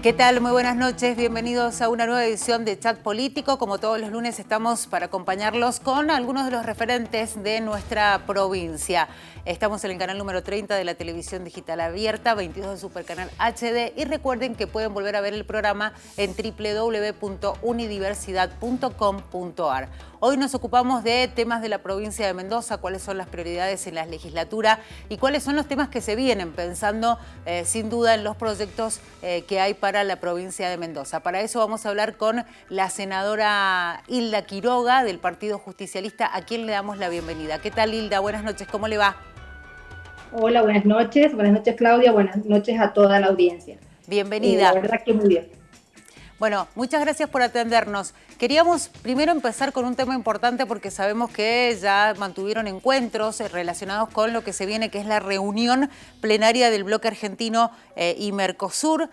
¿Qué tal? Muy buenas noches, bienvenidos a una nueva edición de Chat Político. Como todos los lunes estamos para acompañarlos con algunos de los referentes de nuestra provincia. Estamos en el canal número 30 de la televisión digital abierta, 22 de Supercanal HD, y recuerden que pueden volver a ver el programa en www.unidiversidad.com.ar. Hoy nos ocupamos de temas de la provincia de Mendoza, cuáles son las prioridades en la legislatura y cuáles son los temas que se vienen pensando sin duda en los proyectos que hay para la provincia de Mendoza. Para eso vamos a hablar con la senadora Hilda Quiroga del Partido Justicialista, a quien le damos la bienvenida. ¿Qué tal, Hilda? Buenas noches, ¿cómo le va? Hola, buenas noches Claudia, buenas noches a toda la audiencia. La Bienvenida. verdad que muy bien. Bueno, muchas gracias por atendernos. Queríamos primero empezar con un tema importante porque sabemos que ya mantuvieron encuentros relacionados con lo que se viene, que es la reunión plenaria del bloque argentino y Mercosur,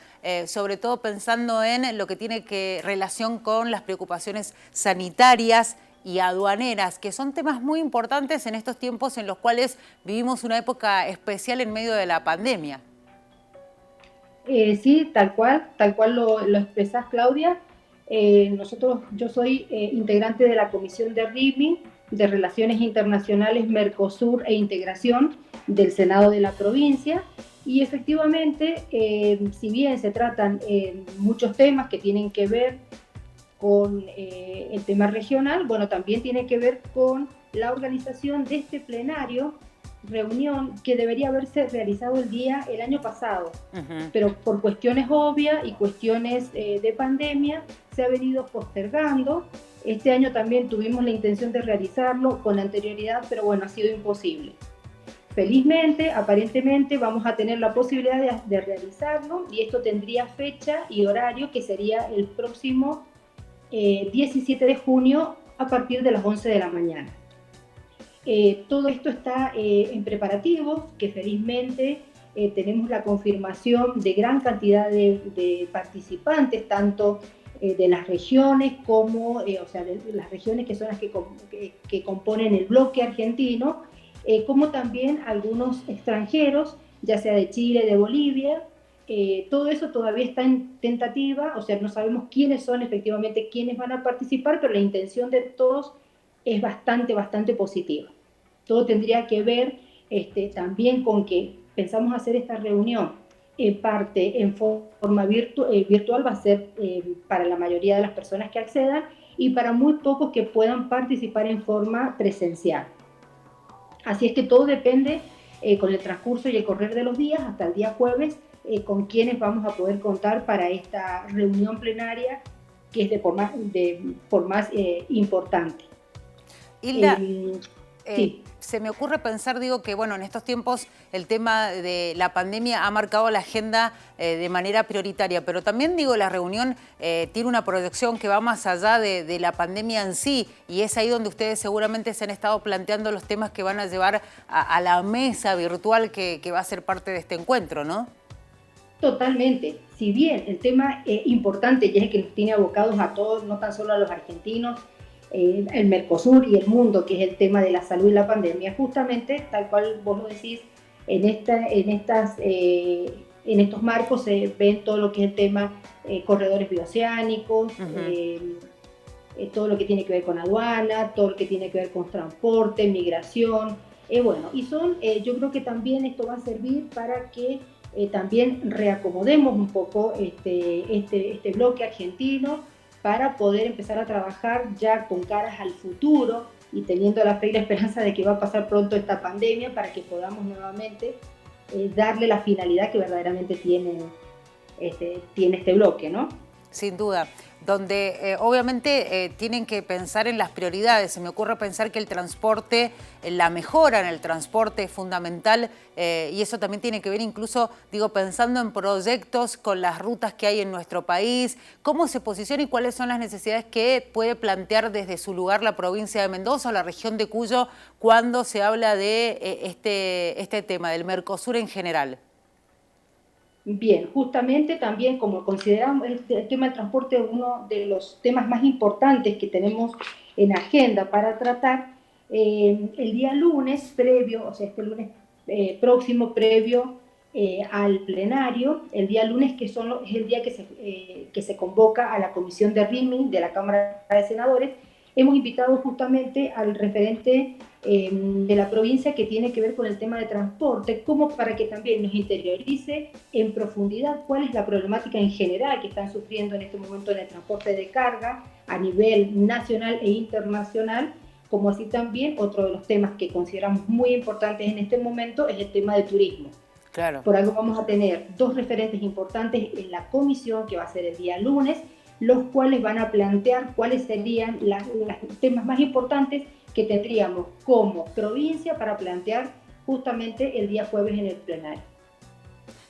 sobre todo pensando en lo que tiene relación con las preocupaciones sanitarias y aduaneras, que son temas muy importantes en estos tiempos en los cuales vivimos una época especial en medio de la pandemia. Sí, tal cual lo expresás, Claudia. Yo soy integrante de la Comisión de RIMI, de Relaciones Internacionales, Mercosur e Integración del Senado de la provincia. Y efectivamente, si bien se tratan muchos temas que tienen que ver con el tema regional, bueno, también tiene que ver con la organización de este plenario, reunión que debería haberse realizado el año pasado, pero por cuestiones obvias y cuestiones de pandemia se ha venido postergando. Este año también tuvimos la intención de realizarlo con anterioridad, pero bueno, ha sido imposible. Felizmente, aparentemente, vamos a tener la posibilidad de realizarlo y esto tendría fecha y horario que sería el próximo 17 de junio a partir de las 11 de la mañana. Todo esto está en preparativos, que felizmente tenemos la confirmación de gran cantidad de participantes, tanto de las regiones como, o sea, de las regiones que son las que componen el bloque argentino, como también algunos extranjeros, ya sea de Chile, de Bolivia. Todo eso todavía está en tentativa, o sea, no sabemos quiénes son efectivamente quienes van a participar, pero la intención de todos es bastante positiva. Todo tendría que ver también con que pensamos hacer esta reunión en parte en forma virtual, va a ser para la mayoría de las personas que accedan y para muy pocos que puedan participar en forma presencial. Así es que todo depende con el transcurso y el correr de los días hasta el día jueves con quienes vamos a poder contar para esta reunión plenaria que es por más importante. Hilda, Sí. se me ocurre pensar, digo, que bueno, en estos tiempos el tema de la pandemia ha marcado la agenda de manera prioritaria, pero también digo, la reunión tiene una proyección que va más allá de la pandemia en sí, y es ahí donde ustedes seguramente se han estado planteando los temas que van a llevar a la mesa virtual que va a ser parte de este encuentro, ¿no? Totalmente. Si bien el tema importante y es el que nos tiene abocados a todos, no tan solo a los argentinos, el Mercosur y el mundo, que es el tema de la salud y la pandemia, justamente, tal cual vos lo decís, en estos marcos se ven todo lo que es el tema corredores bioceánicos, todo lo que tiene que ver con aduana, todo lo que tiene que ver con transporte, migración, bueno, yo creo que también esto va a servir para que también reacomodemos un poco este bloque argentino para poder empezar a trabajar ya con caras al futuro y teniendo la fe y la esperanza de que va a pasar pronto esta pandemia para que podamos nuevamente darle la finalidad que verdaderamente tiene este bloque, ¿no? Sin duda, donde obviamente tienen que pensar en las prioridades. Se me ocurre pensar que el transporte, la mejora en el transporte es fundamental y eso también tiene que ver incluso, digo, pensando en proyectos con las rutas que hay en nuestro país, cómo se posiciona y cuáles son las necesidades que puede plantear desde su lugar la provincia de Mendoza o la región de Cuyo cuando se habla de este tema, del Mercosur en general. Bien, justamente también como consideramos el tema del transporte uno de los temas más importantes que tenemos en agenda para tratar, el día lunes previo, o sea, este lunes próximo, previo al plenario el día lunes, es el día que se convoca a la comisión de RIMI de la Cámara de Senadores. Hemos invitado justamente al referente de la provincia que tiene que ver con el tema de transporte, como para que también nos interiorice en profundidad cuál es la problemática en general que están sufriendo en este momento en el transporte de carga a nivel nacional e internacional, como así también otro de los temas que consideramos muy importantes en este momento es el tema de turismo. Claro. Por algo vamos a tener dos referentes importantes en la comisión que va a ser el día lunes, los cuales van a plantear cuáles serían los temas más importantes que tendríamos como provincia para plantear justamente el día jueves en el plenario.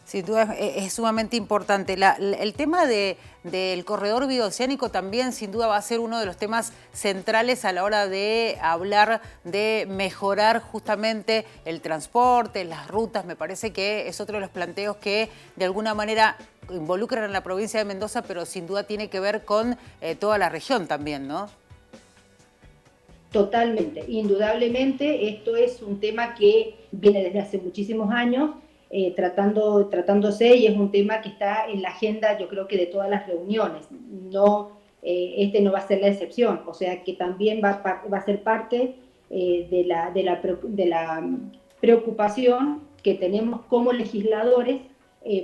Sin duda es sumamente importante. El tema del corredor bioceánico también sin duda va a ser uno de los temas centrales a la hora de hablar de mejorar justamente el transporte, las rutas. Me parece que es otro de los planteos que de alguna manera involucran a la provincia de Mendoza, pero sin duda tiene que ver con toda la región también, ¿no? Totalmente, indudablemente esto es un tema que viene desde hace muchísimos años tratándose, y es un tema que está en la agenda, yo creo que de todas las reuniones. Este no va a ser la excepción, o sea que también va a ser parte de la preocupación que tenemos como legisladores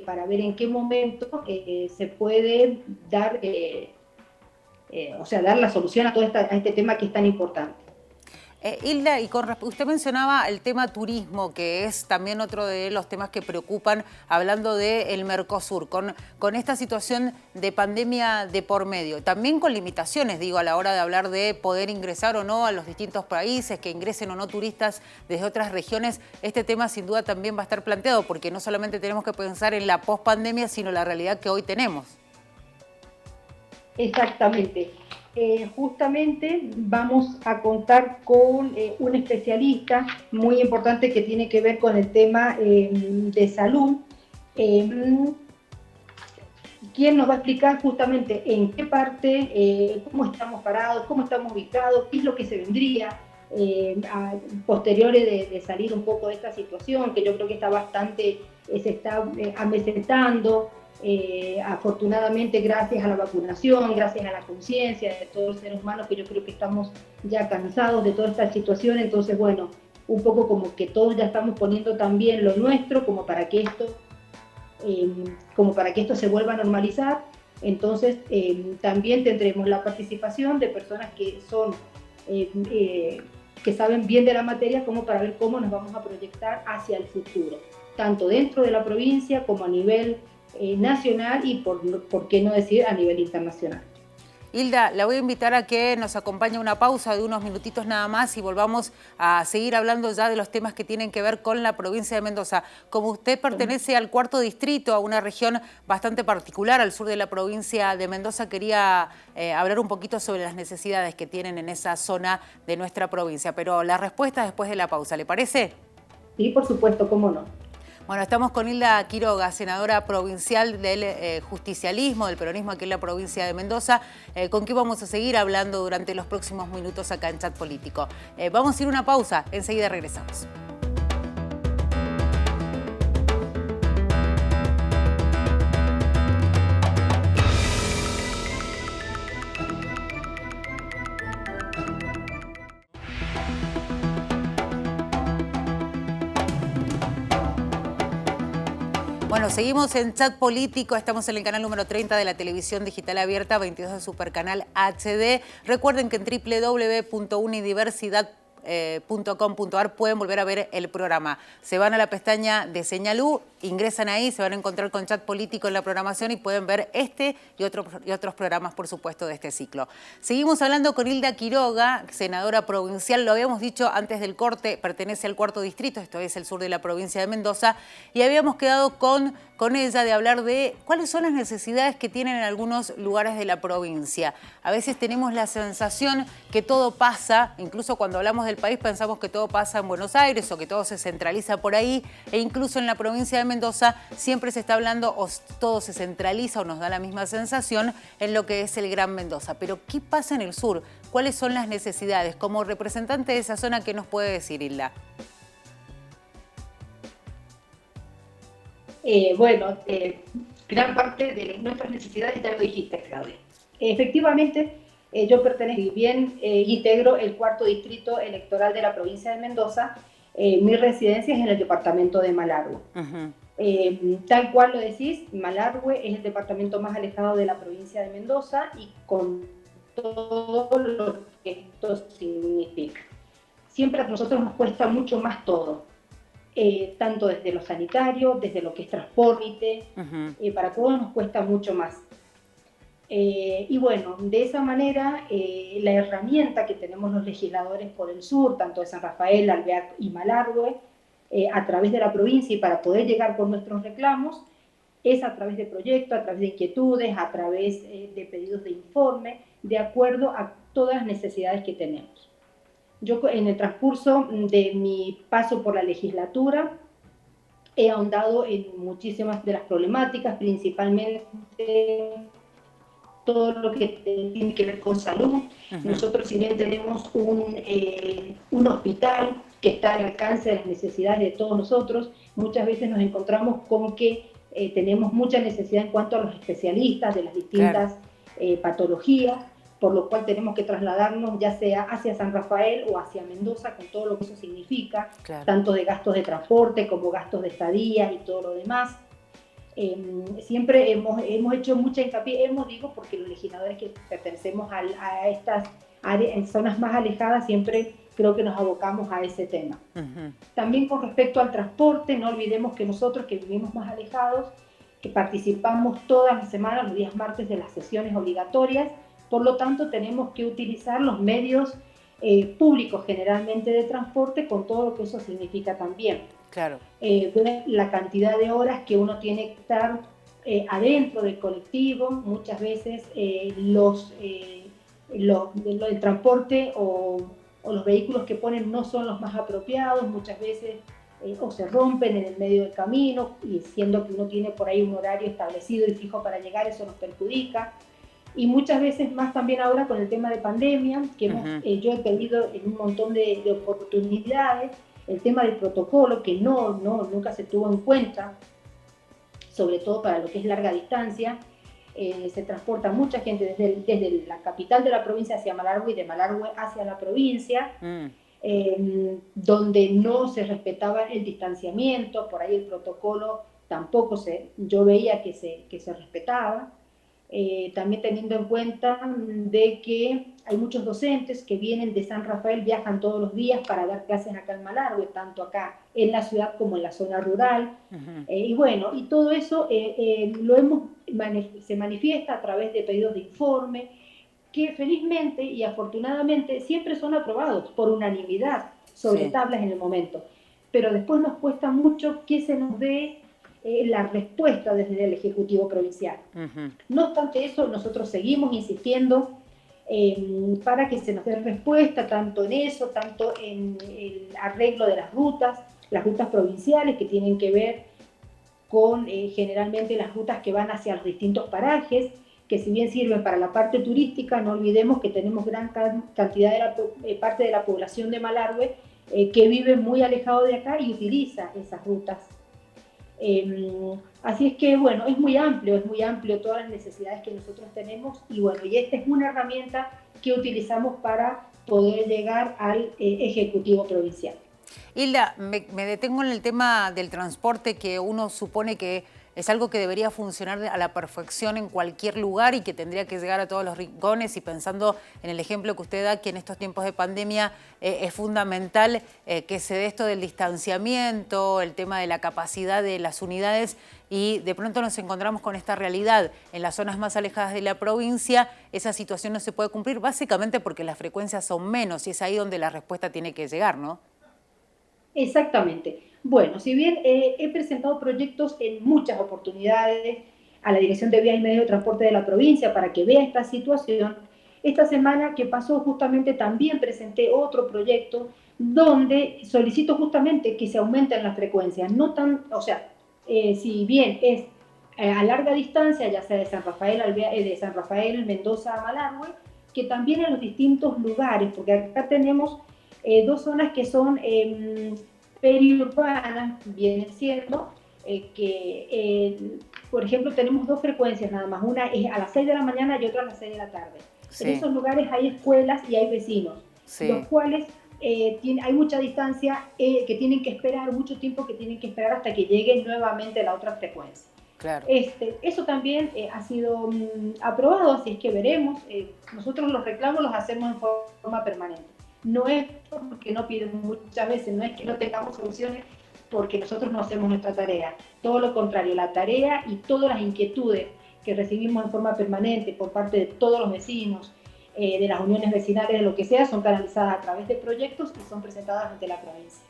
para ver en qué momento se puede dar, dar la solución a este tema que es tan importante. Hilda, y usted mencionaba el tema turismo, que es también otro de los temas que preocupan, hablando del Mercosur, con esta situación de pandemia de por medio, también con limitaciones, digo, a la hora de hablar de poder ingresar o no a los distintos países, que ingresen o no turistas desde otras regiones. Este tema sin duda también va a estar planteado, porque no solamente tenemos que pensar en la pospandemia, sino la realidad que hoy tenemos. Exactamente. Justamente vamos a contar con un especialista muy importante que tiene que ver con el tema de salud, quien nos va a explicar justamente en qué parte, cómo estamos parados, cómo estamos ubicados, qué es lo que se vendría posteriores de salir un poco de esta situación, que yo creo que está bastante, se está amesentando. Afortunadamente, gracias a la vacunación, gracias a la conciencia de todos los seres humanos, que yo creo que estamos ya cansados de toda esta situación. Entonces, bueno, un poco como que todos ya estamos poniendo también lo nuestro como para que esto se vuelva a normalizar. Entonces, también tendremos la participación de personas que son que saben bien de la materia, como para ver cómo nos vamos a proyectar hacia el futuro, tanto dentro de la provincia como a nivel nacional y por qué no decir a nivel internacional. Hilda, la voy a invitar a que nos acompañe una pausa de unos minutitos nada más y volvamos a seguir hablando ya de los temas que tienen que ver con la provincia de Mendoza. Como usted pertenece al cuarto distrito, a una región bastante particular al sur de la provincia de Mendoza, quería hablar un poquito sobre las necesidades que tienen en esa zona de nuestra provincia. Pero la respuesta después de la pausa, ¿le parece? Sí, por supuesto, cómo no. Bueno, estamos con Hilda Quiroga, senadora provincial del justicialismo, del peronismo aquí en la provincia de Mendoza, con quien vamos a seguir hablando durante los próximos minutos acá en Chat Político. Vamos a ir a una pausa, enseguida regresamos. Bueno, seguimos en Chat Político, estamos en el canal número 30 de la televisión digital abierta, 22 de Supercanal HD. Recuerden que en www.unidiversidad.com.ar pueden volver a ver el programa. Se van a la pestaña de Señal U, ingresan ahí, se van a encontrar con Chat Político en la programación y pueden ver este y otros programas, por supuesto, de este ciclo. Seguimos hablando con Hilda Quiroga, senadora provincial. Lo habíamos dicho antes del corte, pertenece al cuarto distrito, esto es el sur de la provincia de Mendoza, y habíamos quedado con ella de hablar de cuáles son las necesidades que tienen en algunos lugares de la provincia. A veces tenemos la sensación que todo pasa, incluso cuando hablamos del país pensamos que todo pasa en Buenos Aires o que todo se centraliza por ahí, e incluso en la provincia de Mendoza siempre se está hablando o todo se centraliza o nos da la misma sensación en lo que es el Gran Mendoza. Pero ¿qué pasa en el sur? ¿Cuáles son las necesidades? Como representante de esa zona, ¿qué nos puede decir, Hilda? Bueno, gran parte de nuestras necesidades ya lo dijiste, Claudia. Efectivamente, yo pertenezco, y bien integro el cuarto distrito electoral de la provincia de Mendoza, mi residencia es en el departamento de Malargüe. Ujú. Tal cual lo decís, Malargüe es el departamento más alejado de la provincia de Mendoza y con todo lo que esto significa. Siempre a nosotros nos cuesta mucho más todo, tanto desde lo sanitario, desde lo que es transporte, Ujú. para todos nos cuesta mucho más. Y bueno, de esa manera, la herramienta que tenemos los legisladores por el sur, tanto de San Rafael, Alvear y Malargüe, a través de la provincia y para poder llegar con nuestros reclamos, es a través de proyectos, a través de inquietudes, a través de pedidos de informe, de acuerdo a todas las necesidades que tenemos. Yo en el transcurso de mi paso por la legislatura he ahondado en muchísimas de las problemáticas, principalmente todo lo que tiene que ver con salud. Ujú. Nosotros, si bien tenemos un hospital que está al alcance de las necesidades de todos nosotros, muchas veces nos encontramos con que tenemos mucha necesidad en cuanto a los especialistas de las Claro, distintas patologías, por lo cual tenemos que trasladarnos ya sea hacia San Rafael o hacia Mendoza, con todo lo que eso significa, claro. tanto de gastos de transporte como gastos de estadía y todo lo demás. Siempre hemos hecho mucha hincapié, digo, porque los legisladores que pertenecemos a estas áreas, en zonas más alejadas, siempre creo que nos abocamos a ese tema. Ujú. También con respecto al transporte, no olvidemos que nosotros que vivimos más alejados, que participamos todas las semanas, los días martes, de las sesiones obligatorias, por lo tanto tenemos que utilizar los medios públicos generalmente de transporte, con todo lo que eso significa también. Claro. Ver la cantidad de horas que uno tiene que estar adentro del colectivo, muchas veces el transporte o los vehículos que ponen no son los más apropiados, muchas veces o se rompen en el medio del camino, y siendo que uno tiene por ahí un horario establecido y fijo para llegar, eso nos perjudica. Y muchas veces más también ahora con el tema de pandemia, que Ujú. yo he perdido en un montón de oportunidades, el tema del protocolo, que nunca se tuvo en cuenta, sobre todo para lo que es larga distancia. Se transporta mucha gente desde la capital de la provincia hacia Malargüe y de Malargüe hacia la provincia, Mm. donde no se respetaba el distanciamiento, por ahí el protocolo tampoco yo veía que se respetaba. También teniendo en cuenta de que hay muchos docentes que vienen de San Rafael, viajan todos los días para dar clases acá en Malargüe, tanto acá en la ciudad como en la zona rural. Ujú. Y bueno, y todo eso se manifiesta a través de pedidos de informe, que felizmente y afortunadamente siempre son aprobados por unanimidad sobre Sí. tablas en el momento. Pero después nos cuesta mucho que se nos dé la respuesta desde el Ejecutivo Provincial. Ujú. No obstante eso, nosotros seguimos insistiendo para que se nos dé respuesta tanto en eso, tanto en el arreglo de las rutas provinciales que tienen que ver con generalmente las rutas que van hacia los distintos parajes, que si bien sirven para la parte turística, no olvidemos que tenemos gran cantidad de parte de la población de Malargüe que vive muy alejado de acá y utiliza esas rutas. Así es que, bueno, es muy amplio todas las necesidades que nosotros tenemos, y bueno, y esta es una herramienta que utilizamos para poder llegar al Ejecutivo Provincial. Hilda, me detengo en el tema del transporte, que uno supone que es algo que debería funcionar a la perfección en cualquier lugar y que tendría que llegar a todos los rincones, y pensando en el ejemplo que usted da, que en estos tiempos de pandemia es fundamental que se dé esto del distanciamiento, el tema de la capacidad de las unidades, y de pronto nos encontramos con esta realidad. En las zonas más alejadas de la provincia esa situación no se puede cumplir, básicamente porque las frecuencias son menos, y es ahí donde la respuesta tiene que llegar, ¿no? Exactamente. Bueno, si bien he presentado proyectos en muchas oportunidades a la Dirección de Vías y Medios de Transporte de la provincia para que vea esta situación, esta semana que pasó justamente también presenté otro proyecto donde solicito justamente que se aumenten las frecuencias, no tan, o sea, si bien es a larga distancia, ya sea de San Rafael, de San Rafael, Mendoza a Malargüe, que también en los distintos lugares, porque acá tenemos dos zonas que son periurbanas, vienen siendo, por ejemplo, tenemos dos frecuencias nada más, una es a las 6 de la mañana y otra a las 6 de la tarde. Sí. En esos lugares hay escuelas y hay vecinos, sí, los cuales hay mucha distancia, que tienen que esperar, mucho tiempo que tienen que esperar hasta que llegue nuevamente la otra frecuencia. Claro. Eso también ha sido aprobado, así es que veremos. Nosotros los reclamos los hacemos en forma permanente. No es porque no piden muchas veces, no es que no tengamos soluciones, porque nosotros no hacemos nuestra tarea. Todo lo contrario, la tarea y todas las inquietudes que recibimos en forma permanente por parte de todos los vecinos, de las uniones vecinales, de lo que sea, son canalizadas a través de proyectos y son presentadas ante la provincia.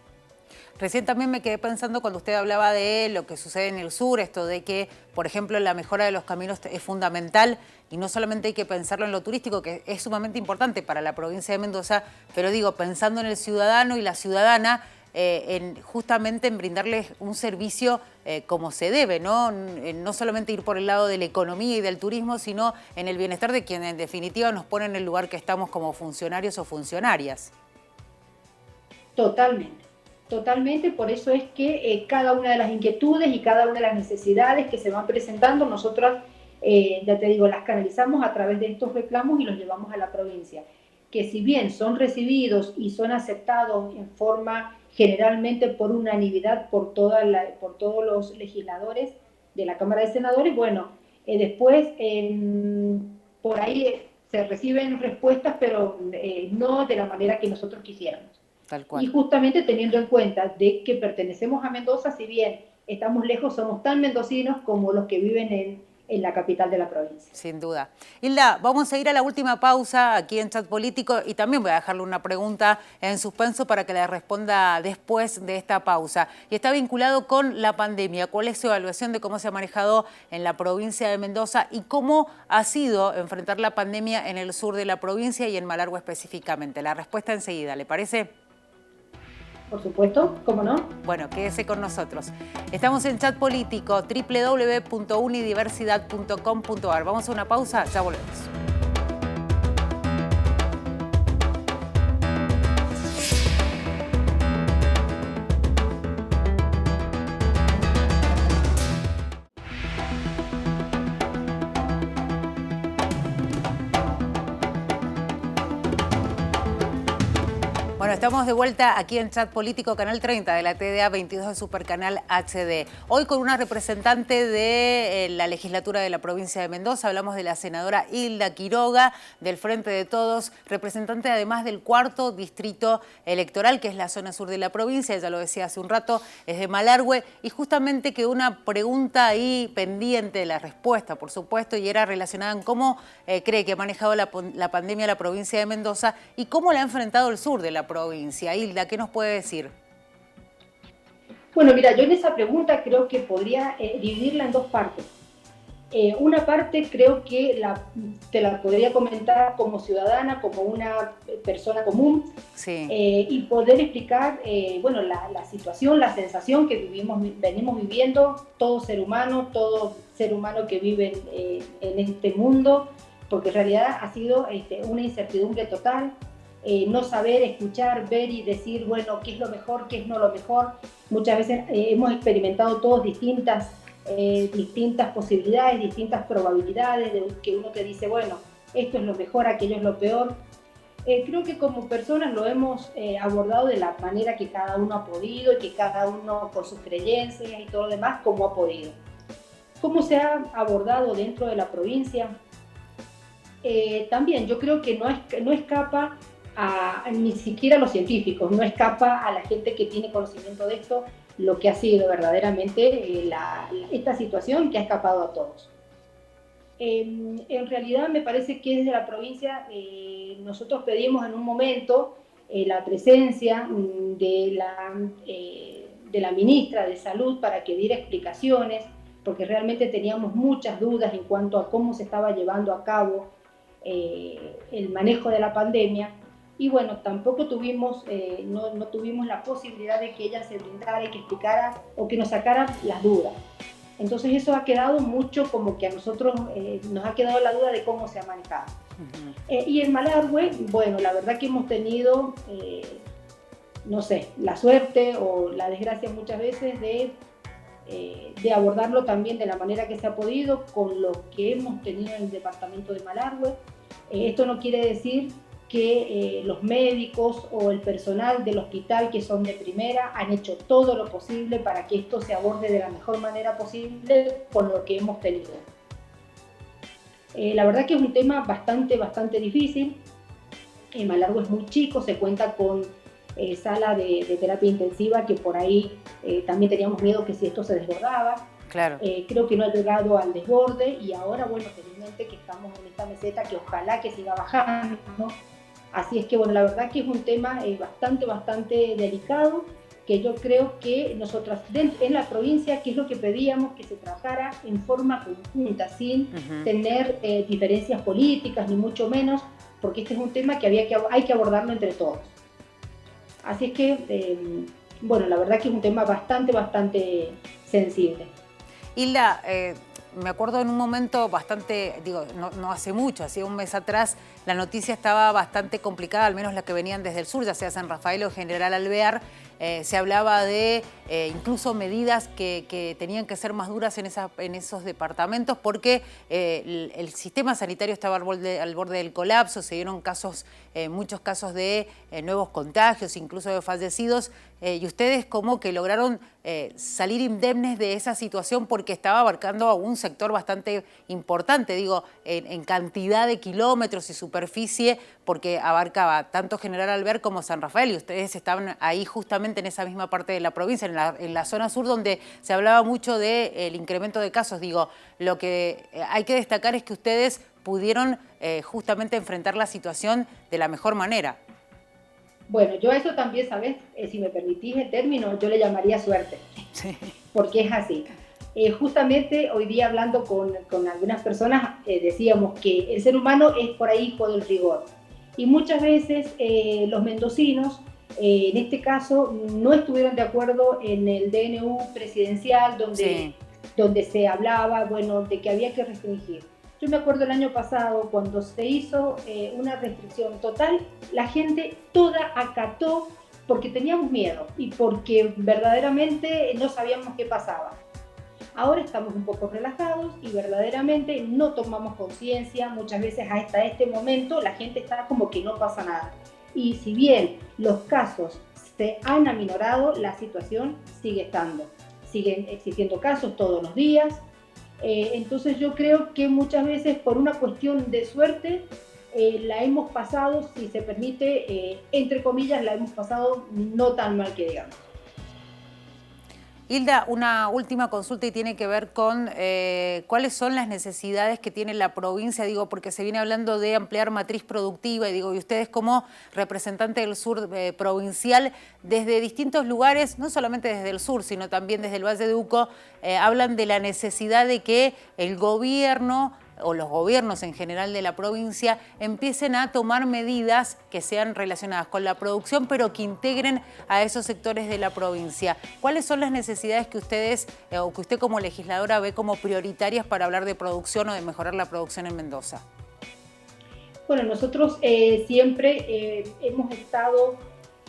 Recién también me quedé pensando cuando usted hablaba de lo que sucede en el sur, esto de que, por ejemplo, la mejora de los caminos es fundamental y no solamente hay que pensarlo en lo turístico, que es sumamente importante para la provincia de Mendoza, pero digo, pensando en el ciudadano y la ciudadana, justamente en brindarles un servicio como se debe, ¿no? No solamente ir por el lado de la economía y del turismo, sino en el bienestar de quien en definitiva nos pone en el lugar que estamos como funcionarios o funcionarias. Totalmente. Totalmente, por eso es que cada una de las inquietudes y cada una de las necesidades que se van presentando, nosotras, ya te digo, las canalizamos a través de estos reclamos y los llevamos a la provincia. Que si bien son recibidos y son aceptados en forma generalmente por unanimidad por todos los legisladores de la Cámara de Senadores, bueno, después por ahí se reciben respuestas, pero no de la manera que nosotros quisiéramos. Tal cual. Y justamente teniendo en cuenta de que pertenecemos a Mendoza, si bien estamos lejos, somos tan mendocinos como los que viven en la capital de la provincia. Sin duda. Hilda, vamos a ir a la última pausa aquí en Chat Político y también voy a dejarle una pregunta en suspenso para que la responda después de esta pausa. Y está vinculado con la pandemia. ¿Cuál es su evaluación de cómo se ha manejado en la provincia de Mendoza y cómo ha sido enfrentar la pandemia en el sur de la provincia y en Malargüe específicamente? La respuesta enseguida, ¿le parece? Por supuesto, ¿cómo no? Bueno, quédese con nosotros. Estamos en Chat Político, www.unidiversidad.com.ar. Vamos a una pausa, ya volvemos. Bueno, estamos de vuelta aquí en Chat Político, Canal 30 de la TDA 22 de Supercanal HD. Hoy con una representante de la legislatura de la provincia de Mendoza. Hablamos de la senadora Hilda Quiroga, del Frente de Todos, representante además del 4º distrito electoral, que es la zona sur de la provincia. Ella lo decía hace un rato, es de Malargüe. Y justamente quedó una pregunta ahí pendiente de la respuesta, por supuesto, y era relacionada en cómo cree que ha manejado la pandemia la provincia de Mendoza y cómo la ha enfrentado el sur de la provincia. Hilda, ¿qué nos puede decir? Bueno, mira, yo en esa pregunta creo que podría dividirla en dos partes. Una parte creo que te la podría comentar como ciudadana, como una persona común, sí. Y poder explicar bueno, la situación, la sensación que venimos viviendo todo ser humano que vive en este mundo, porque en realidad ha sido una incertidumbre total. No saber, escuchar, ver y decir, bueno, qué es lo mejor, qué es no lo mejor. Muchas veces hemos experimentado todos distintas posibilidades, distintas probabilidades, de que uno te dice, bueno, esto es lo mejor, aquello es lo peor. Creo que como personas lo hemos abordado de la manera que cada uno ha podido y que cada uno con sus creencias y todo lo demás, como ha podido. ¿Cómo se ha abordado dentro de la provincia? También yo creo que no escapa ni siquiera a los científicos, no escapa a la gente que tiene conocimiento de esto, lo que ha sido verdaderamente esta situación que ha escapado a todos. En realidad me parece que desde la provincia nosotros pedimos en un momento la presencia de la ministra de Salud para que diera explicaciones, porque realmente teníamos muchas dudas en cuanto a cómo se estaba llevando a cabo el manejo de la pandemia. Y bueno, tampoco tuvimos, no tuvimos la posibilidad de que ella se brindara y que explicara o que nos sacara las dudas. Entonces eso ha quedado mucho como que a nosotros nos ha quedado la duda de cómo se ha manejado. Y en Malargüe, bueno, la verdad que hemos tenido, no sé, la suerte o la desgracia muchas veces de de abordarlo también de la manera que se ha podido con lo que hemos tenido en el departamento de Malargüe. Esto no quiere decir que los médicos o el personal del hospital, que son de primera, han hecho todo lo posible para que esto se aborde de la mejor manera posible con lo que hemos tenido. La verdad que es un tema bastante difícil. Malargüe es muy chico, se cuenta con sala de terapia intensiva, que por ahí también teníamos miedo que si esto se desbordaba. Claro. Creo que no ha llegado al desborde y ahora, bueno, felizmente que estamos en esta meseta que ojalá que siga bajando, ¿no? Así es que, bueno, la verdad que es un tema bastante delicado, que yo creo que nosotras en la provincia, que es lo que pedíamos, que se trabajara en forma conjunta, sin tener diferencias políticas, ni mucho menos, porque este es un tema que hay que abordarlo entre todos. Así es que, bueno, la verdad que es un tema bastante sensible. Hilda, me acuerdo en un momento no hace mucho, hacía un mes atrás, la noticia estaba bastante complicada, al menos la que venían desde el sur, ya sea San Rafael o General Alvear. Se hablaba de incluso medidas que tenían que ser más duras en esos departamentos porque el sistema sanitario estaba al borde del colapso, se dieron muchos casos de nuevos contagios, incluso de fallecidos, y ustedes como que lograron salir indemnes de esa situación porque estaba abarcando a un sector bastante importante, digo, en cantidad de kilómetros y superficie, porque abarcaba tanto General Alvear como San Rafael, y ustedes estaban ahí justamente en esa misma parte de la provincia, en la zona sur, donde se hablaba mucho del incremento de casos. Digo, lo que hay que destacar es que ustedes pudieron justamente enfrentar la situación de la mejor manera. Bueno, yo a eso también, ¿sabes? Si me permitís el término, yo le llamaría suerte, sí. Porque es así. Justamente hoy día hablando con algunas personas decíamos que el ser humano es por ahí hijo del rigor. Y muchas veces los mendocinos, en este caso, no estuvieron de acuerdo en el DNU presidencial donde se hablaba, bueno, de que había que restringir. Yo me acuerdo el año pasado cuando se hizo una restricción total, la gente toda acató porque teníamos miedo y porque verdaderamente no sabíamos qué pasaba. Ahora estamos un poco relajados y verdaderamente no tomamos conciencia. Muchas veces hasta este momento la gente está como que no pasa nada. Y si bien los casos se han aminorado, la situación sigue estando. Siguen existiendo casos todos los días. Entonces yo creo que muchas veces por una cuestión de suerte la hemos pasado, si se permite, entre comillas, la hemos pasado no tan mal que digamos. Hilda, una última consulta y tiene que ver con cuáles son las necesidades que tiene la provincia, digo, porque se viene hablando de ampliar matriz productiva y digo, y ustedes como representante del sur provincial, desde distintos lugares, no solamente desde el sur, sino también desde el Valle de Uco, hablan de la necesidad de que el gobierno o los gobiernos en general de la provincia empiecen a tomar medidas que sean relacionadas con la producción, pero que integren a esos sectores de la provincia. ¿Cuáles son las necesidades que ustedes o que usted como legisladora ve como prioritarias para hablar de producción o de mejorar la producción en Mendoza? Bueno, nosotros siempre hemos estado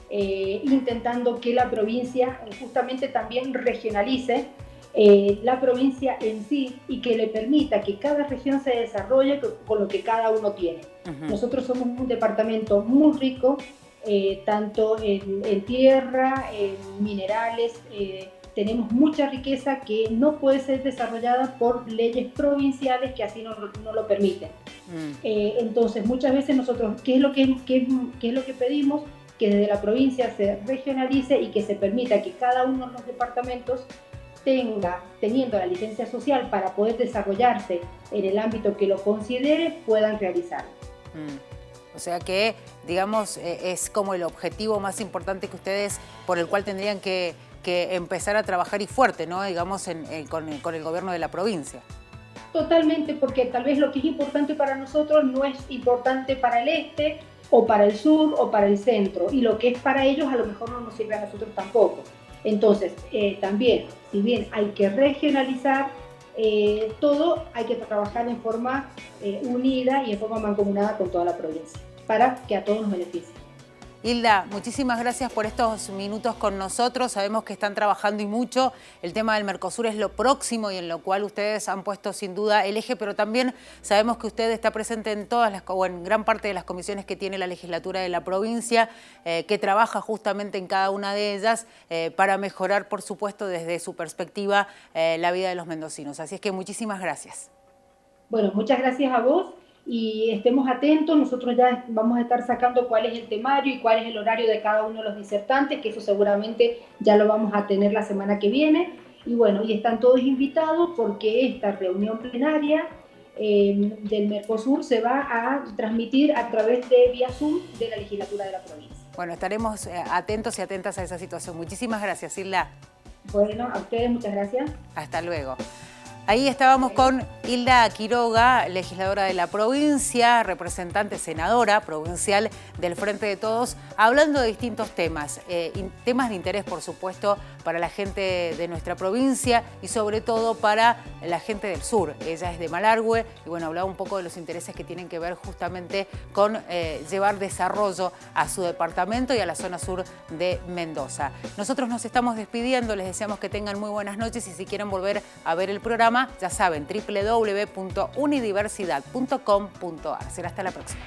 intentando que la provincia justamente también regionalice la provincia en sí y que le permita que cada región se desarrolle con lo que cada uno tiene. Nosotros somos un departamento muy rico, tanto en tierra, en minerales, tenemos mucha riqueza que no puede ser desarrollada por leyes provinciales que así no lo permiten. Entonces, muchas veces nosotros, ¿qué es lo que pedimos? Que desde la provincia se regionalice y que se permita que cada uno de los departamentos teniendo la licencia social para poder desarrollarse en el ámbito que lo considere, puedan realizarlo. O sea que, digamos, es como el objetivo más importante que ustedes, por el cual tendrían que empezar a trabajar y fuerte, ¿no? Digamos, con el gobierno de la provincia. Totalmente, porque tal vez lo que es importante para nosotros no es importante para el este, o para el sur, o para el centro, y lo que es para ellos a lo mejor no nos sirve a nosotros tampoco. Entonces, también, si bien hay que regionalizar todo, hay que trabajar en forma unida y en forma mancomunada con toda la provincia, para que a todos nos beneficie. Hilda, muchísimas gracias por estos minutos con nosotros. Sabemos que están trabajando y mucho. El tema del Mercosur es lo próximo y en lo cual ustedes han puesto sin duda el eje, pero también sabemos que usted está presente en o en gran parte de las comisiones que tiene la legislatura de la provincia, que trabaja justamente en cada una de ellas para mejorar, por supuesto, desde su perspectiva, la vida de los mendocinos. Así es que muchísimas gracias. Bueno, muchas gracias a vos. Y estemos atentos, nosotros ya vamos a estar sacando cuál es el temario y cuál es el horario de cada uno de los disertantes, que eso seguramente ya lo vamos a tener la semana que viene. Y bueno, y están todos invitados porque esta reunión plenaria del Mercosur se va a transmitir a través de vía Zoom de la legislatura de la provincia. Bueno, estaremos atentos y atentas a esa situación. Muchísimas gracias, Hilda. Bueno, a ustedes muchas gracias. Hasta luego. Ahí estábamos con Hilda Quiroga, legisladora de la provincia, representante, senadora provincial del Frente de Todos, hablando de distintos temas, temas de interés, por supuesto, para la gente de nuestra provincia y sobre todo para la gente del sur. Ella es de Malargüe y bueno, hablaba un poco de los intereses que tienen que ver justamente con llevar desarrollo a su departamento y a la zona sur de Mendoza. Nosotros nos estamos despidiendo, les deseamos que tengan muy buenas noches y si quieren volver a ver el programa, ya saben, www.unidiversidad.com.ar. Será hasta la próxima.